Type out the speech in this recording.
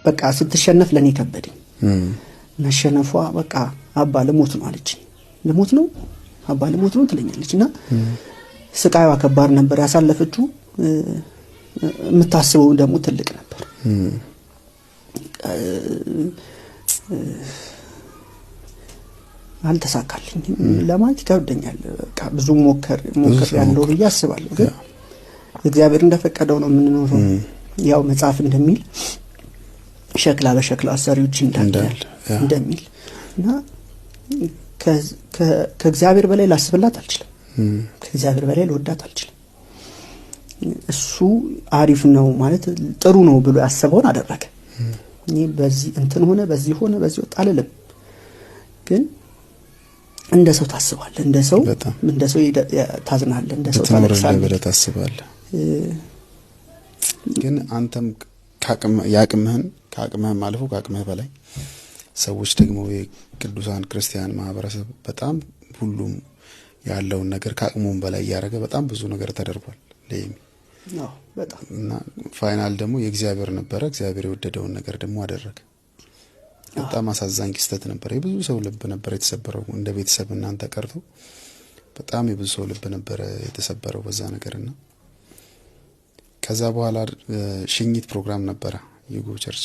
በቃ ስትሸነፍ ለኔ ከበደኝ። መሸነፏ በቃ አባ ልሞት ነው አለች። ልሞት ነው አባ ልሞት ነው ትለኛለችና ስቃይዋ ከባድ ነበር ያሳለፈችው። የምታስበው ደግሞ ትልቅ ነበር። አልተሳካልኝም ለማለት ይከብደኛል። በቃ ብዙ ሞከር ያለው ብዬ አስባለሁ። ግን እግዚአብሔር እንደፈቀደው ነው የምንኖረው። ያው መጽሐፍ እንደሚል ሸክላ በሸክላ አሰሪዎች እንዳንዳል እንደሚል እና ከእግዚአብሔር በላይ ላስብላት አልችልም። ከእግዚአብሔር በላይ ልወዳት አልችልም። እሱ አሪፍ ነው ማለት ጥሩ ነው ብሎ ያሰበውን አደረገ። እኔ በዚህ እንትን ሆነ በዚህ ወጣ አልልም። ግን እንደ ሰው ታስባለህ፣ እንደ ሰው ታዝናለህ፣ እንደ ሰው ታለቅሳለህ፣ ታስባለህ። ግን አንተም ከአቅምህም አልፎ ከአቅምህ በላይ ሰዎች ደግሞ የቅዱሳን ክርስቲያን ማህበረሰብ በጣም ሁሉም ያለውን ነገር ከአቅሙም በላይ ያደረገ በጣም ብዙ ነገር ተደርጓል ለይሚ ነው በጣም እና ፋይናል ደግሞ የእግዚአብሔር ነበር። እግዚአብሔር የወደደውን ነገር ደግሞ አደረገ። በጣም አሳዛኝ ክስተት ነበር። የብዙ ሰው ልብ ነበር የተሰበረው። እንደ ቤተሰብ እናንተ ቀርቶ በጣም የብዙ ሰው ልብ ነበር የተሰበረው በዛ ነገርና ከዛ በኋላ ሽኝት ፕሮግራም ነበር ዩጎ ቸርች